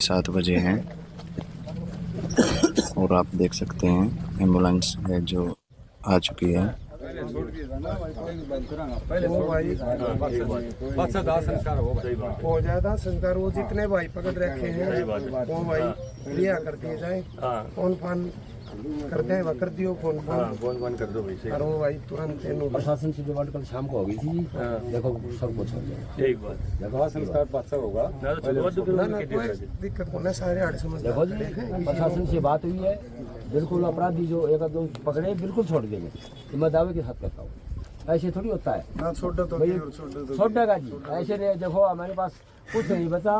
7 बजे हैं और आप देख सकते हैं एम्बुलेंस है जो आ चुकी है। हो जाता संस्कार वो जितने भाई पकड़ रखे हैं वो भाई लिया कर दिए जाए। फोन फान करते हैं कर दियो फोन कर दो भाई और वो भाई तुरंत प्रशासन से डिमांड कल शाम को होगी थी। देखो सब कुछ हो जाए एक बार देखो संस्कार बादशाह होगा ना कोई दिक्कत होना सारे आड़ समझ। देखो जी प्रशासन से बात हुई है, बिल्कुल अपराधी जो एक दो पकड़े बिल्कुल छोड़ देंगे। मैं दावे के साथ करता हूँ, ऐसे थोड़ी होता है छोड़ेगा जी। ऐसे नहीं, देखो हमारे पास कुछ नहीं बचा,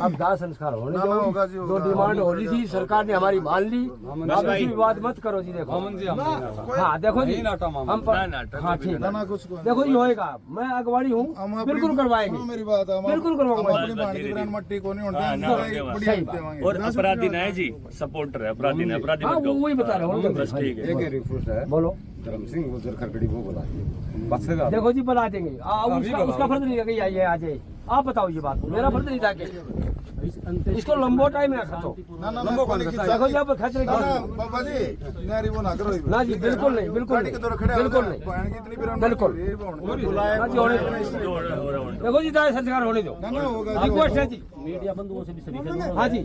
अब दाह संस्कार होने दो। जो डिमांड हो रही थी सरकार ने हमारी मान ली, अब इसी विवाद मत करो जी। देखो हाँ देखो जी हम हाँ ठीक है, देखो ये होएगा, मैं अगवाड़ी हूँ, बिल्कुल करवाएंगे, मेरी बात बिल्कुल करवाऊंगा। मट्टी को नहीं और अपराधी ना है जी, सपोर्टर है अपराधी ना, अपराधी हाँ वही बता रहे हो। बस ठीक है, बोलो धर्म सिंह वो खड़खड़ी वो बोला देखो जी बता देंगे। उसका फर्ज नहीं है आइए आ जाए, आप बताओ ये बात, मेरा फर्ज नहीं था कि इसको लंबो टाइम ना खचो। देखो जी आप खच बाबा जी नारी वो ना करो ना जी, बिल्कुल नहीं, बिल्कुल नहीं, बिल्कुल नहीं, बिल्कुल देखो जी दाह संस्कार होने दो। रिक्वेस्ट है जी मीडिया बंधुओं से भी सभी। हाँ जी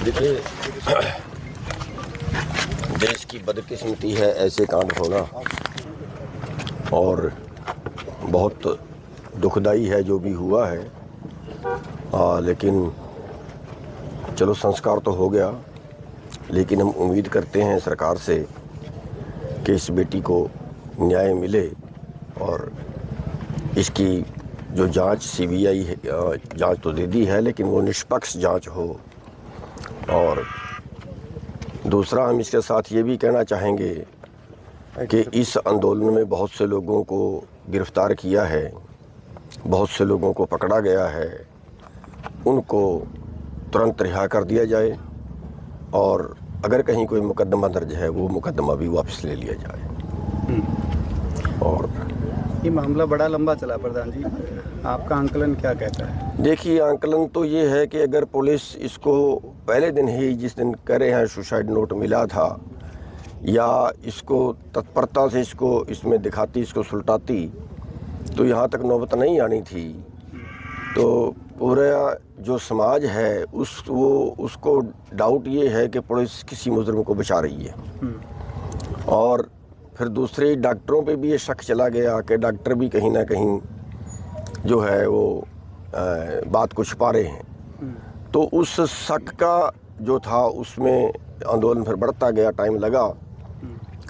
देखिए देश की बदकिस्मती है ऐसे कांड होना, और बहुत दुखदाई है जो भी हुआ है। लेकिन चलो संस्कार तो हो गया, लेकिन हम उम्मीद करते हैं सरकार से कि इस बेटी को न्याय मिले और इसकी जो जांच सीबीआई जांच तो दे दी है, लेकिन वो निष्पक्ष जांच हो। और दूसरा हम इसके साथ ये भी कहना चाहेंगे कि इस आंदोलन में बहुत से लोगों को गिरफ्तार किया है, बहुत से लोगों को पकड़ा गया है, उनको तुरंत रिहा कर दिया जाए और अगर कहीं कोई मुकदमा दर्ज है वो मुकदमा भी वापस ले लिया जाए। और ये मामला बड़ा लंबा चला प्रधान जी, आपका आंकलन क्या कहता है? देखिए आंकलन तो ये है कि अगर पुलिस इसको पहले दिन ही, जिस दिन कह रहे हैं सुसाइड नोट मिला था, या इसको तत्परता से इसको इसमें दिखाती, इसको सुलटाती, तो यहाँ तक नौबत नहीं आनी थी। तो पूरा जो समाज है उसको डाउट ये है कि पुलिस किसी मुजरिम को बचा रही है। और फिर दूसरे डॉक्टरों पे भी ये शक चला गया कि डॉक्टर भी कहीं ना कहीं जो है वो बात को छुपा रहे हैं। तो उस शक का जो था उसमें आंदोलन फिर बढ़ता गया, टाइम लगा,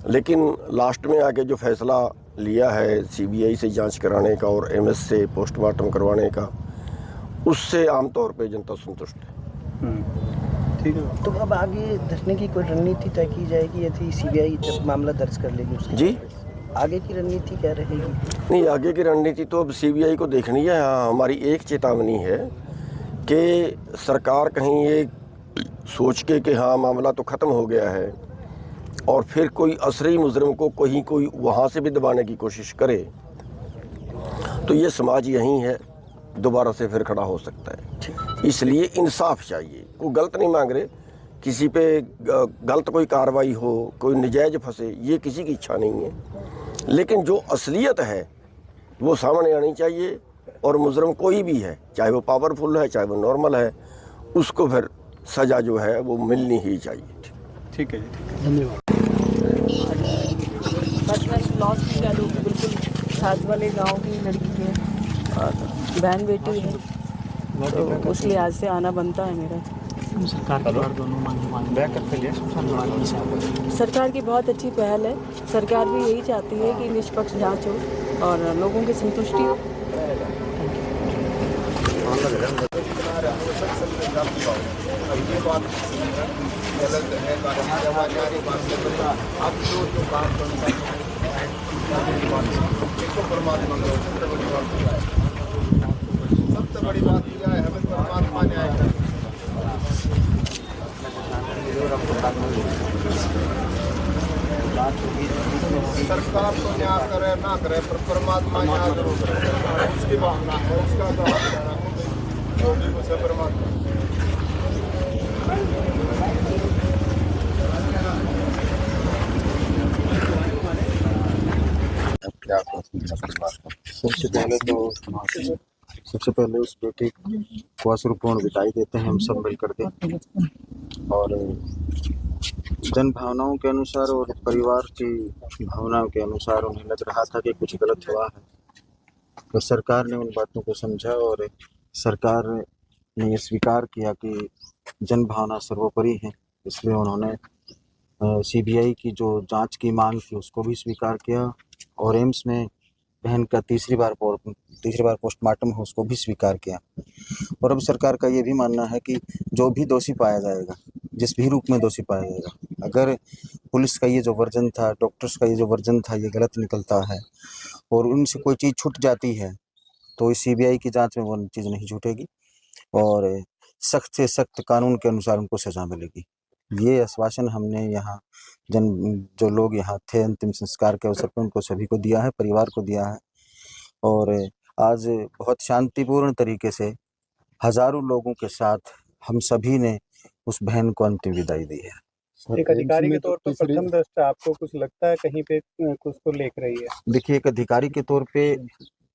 लेकिन लास्ट में आके जो फैसला लिया है सीबीआई से जांच कराने का और एमएस से पोस्टमार्टम करवाने का, उससे आमतौर पे जनता संतुष्ट है। ठीक है, तो अब आगे धरने की कोई रणनीति तय की जाएगी यदि सीबीआई जब मामला दर्ज कर लेगी उसके जी? आगे की रणनीति क्या रहेगी? नहीं, आगे की रणनीति तो अब सीबीआई को देखनी है। हाँ, हमारी एक चेतावनी है कि सरकार कहीं ये सोच के कि हाँ मामला तो ख़त्म हो गया है और फिर कोई असली मुजरिम को कोई वहाँ से भी दबाने की कोशिश करे, तो ये समाज यहीं है, दोबारा से फिर खड़ा हो सकता है। इसलिए इंसाफ चाहिए, कोई गलत नहीं मांग रहे, किसी पे गलत कोई कार्रवाई हो, कोई नजायज फंसे, ये किसी की इच्छा नहीं है, लेकिन जो असलियत है वो सामने आनी चाहिए। और मुजरिम कोई भी है, चाहे वो पावरफुल है चाहे वो नॉर्मल है, उसको फिर सज़ा जो है वो मिलनी ही चाहिए। ठीक है जी, धन्यवाद। बिल्कुल साथ वाले गांव की लड़की है और बहन बेटी है, तो उस लिहाज से आना बनता है मेरा। सरकार की बहुत अच्छी पहल है, सरकार भी यही चाहती है कि निष्पक्ष जांच हो और लोगों की संतुष्टि हो। सबसे बड़ी बात यह है हमें परमात्मा न्याय बात होगी सरकार तो न्याय करे ना करे पर परमात्मा न्याय जरूर करे, उसकी भावना है, उसका तो जो भी कुछ है परमात्मा। सबसे पहले उस बेटे को अश्रुपूर्ण विदाई देते हैं हम सब मिल करके, और जन भावनाओं के अनुसार और परिवार की भावनाओं के अनुसार उन्हें लग रहा था कि कुछ गलत हुआ है, तो सरकार ने उन बातों को समझा और सरकार ने ये स्वीकार किया कि जन भावना सर्वोपरि है। इसलिए उन्होंने सीबीआई की जो जांच की मांग थी उसको भी स्वीकार किया, और एम्स में बहन का तीसरी बार पोस्टमार्टम है उसको भी स्वीकार किया। और अब सरकार का ये भी मानना है कि जो भी दोषी पाया जाएगा, जिस भी रूप में दोषी पाया जाएगा, अगर पुलिस का ये जो वर्जन था, डॉक्टर्स का ये जो वर्जन था, ये गलत निकलता है और उनसे कोई चीज़ छूट जाती है, तो इस सीबीआई की जांच में वो चीज़ नहीं छूटेगी और सख्त से सख्त कानून के अनुसार उनको सजा मिलेगी। ये आश्वासन हमने यहाँ जो लोग यहाँ थे अंतिम संस्कार के अवसर पर उनको सभी को दिया है, परिवार को दिया है। और आज बहुत शांतिपूर्ण तरीके से हजारों लोगों के साथ हम सभी ने उस बहन को अंतिम विदाई दी है। एक अधिकारी के तौर पर प्रथम दृष्टया आपको कुछ लगता है कहीं पे कुछ तो लेख रही है? देखिए, एक अधिकारी के तौर पे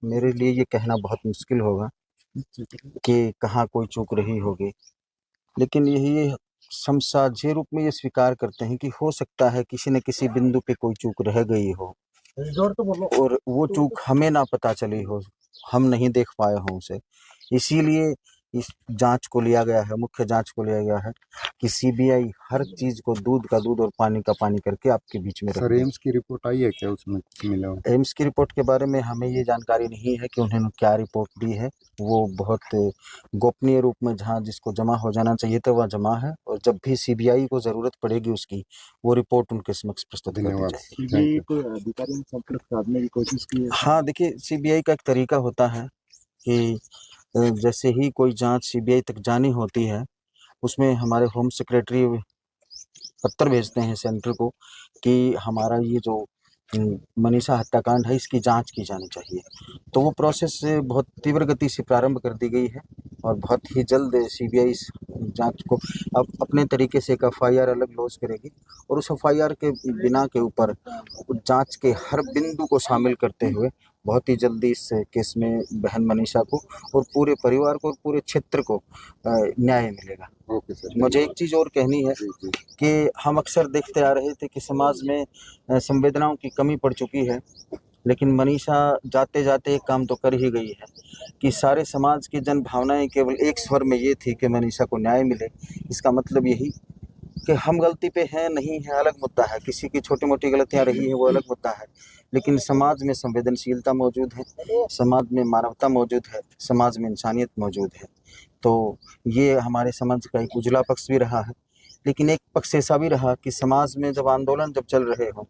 मेरे लिए ये कहना बहुत मुश्किल होगा कि कहाँ कोई चूक रही होगी, लेकिन यही हम साझे रूप में ये स्वीकार करते हैं कि हो सकता है किसी न किसी बिंदु पे कोई चूक रह गई हो और वो चूक हमें ना पता चली हो, हम नहीं देख पाए हों उसे। इसीलिए इस जांच को लिया गया है, मुख्य जांच को लिया गया है कि सीबीआई हर चीज को दूध का दूध और पानी का पानी करके आपके बीच में रखे। एम्स की रिपोर्ट आई है क्या, उसमें मिला? एम्स की रिपोर्ट के बारे में हमें ये जानकारी नहीं है कि उन्होंने क्या रिपोर्ट दी है। वो बहुत गोपनीय रूप में जहाँ जिसको जमा हो जाना चाहिए था वह जमा है, और जब भी सीबीआई को जरूरत पड़ेगी उसकी, वो रिपोर्ट उनके समक्ष प्रस्तुत कर दी जाएगी। हाँ, देखिए, सीबीआई का एक तरीका होता है कि जैसे ही कोई जांच सीबीआई तक जानी होती है, उसमें हमारे होम सेक्रेटरी पत्र भेजते हैं सेंटर को कि हमारा ये जो मनीषा हत्याकांड है इसकी जांच की जानी चाहिए। तो वो प्रोसेस बहुत तीव्र गति से प्रारंभ कर दी गई है और बहुत ही जल्द सीबीआई इस जांच को अब अपने तरीके से एक एफआईआर अलग लॉन्च करेगी, और उस एफआईआर के बिना के ऊपर जांच के हर बिंदु को शामिल करते हुए बहुत ही जल्दी इस केस में बहन मनीषा को और पूरे परिवार को और पूरे क्षेत्र को न्याय मिलेगा। मुझे एक चीज़ और कहनी है कि हम अक्सर देखते आ रहे थे कि समाज में संवेदनाओं की कमी पड़ चुकी है, लेकिन मनीषा जाते जाते एक काम तो कर ही गई है कि सारे समाज की जन भावनाएं केवल एक स्वर में ये थी कि मनीषा को न्याय मिले। इसका मतलब यही कि हम गलती पे हैं नहीं है अलग मुद्दा है, किसी की छोटी मोटी गलतियां रही है वो अलग मुद्दा है, लेकिन समाज में संवेदनशीलता मौजूद है, समाज में मानवता मौजूद है, समाज में इंसानियत मौजूद है। तो ये हमारे समाज का एक उजला पक्ष भी रहा है, लेकिन एक पक्ष ऐसा भी रहा कि समाज में जब आंदोलन जब चल रहे हों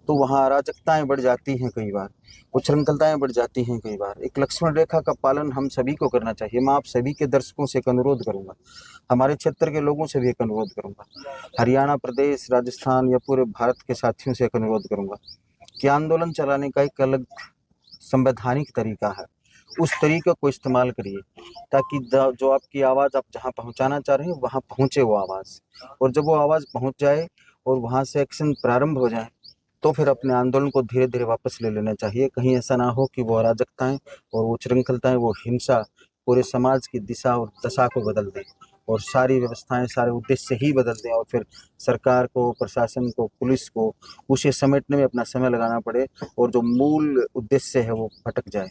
तो वहाँ अराजकताएं बढ़ जाती हैं, कई बार उच्छृंखलताएं बढ़ जाती हैं, कई बार एक लक्ष्मण रेखा का पालन हम सभी को करना चाहिए। मैं आप सभी के दर्शकों से एक अनुरोध करूंगा, हमारे क्षेत्र के लोगों से भी एक अनुरोध करूंगा, हरियाणा प्रदेश, राजस्थान या पूरे भारत के साथियों से एक अनुरोध करूंगा कि आंदोलन चलाने का एक अलग संवैधानिक तरीका है, उस तरीके को इस्तेमाल करिए ताकि जो आपकी आवाज़ आप जहां पहुंचाना चाह रहे हैं वहां पहुंचे वो आवाज़, और जब वो आवाज़ पहुंच जाए और वहां से एक्शन प्रारंभ हो जाए तो फिर अपने आंदोलन को धीरे धीरे वापस ले लेना चाहिए। कहीं ऐसा ना हो कि वो अराजकताएं और वो उच्छृंखलताएं, वो हिंसा पूरे समाज की दिशा और दशा को बदल दें और सारी व्यवस्थाएं, सारे उद्देश्य ही बदल दें और फिर सरकार को, प्रशासन को, पुलिस को उसे समेटने में अपना समय लगाना पड़े और जो मूल उद्देश्य है वो भटक जाए।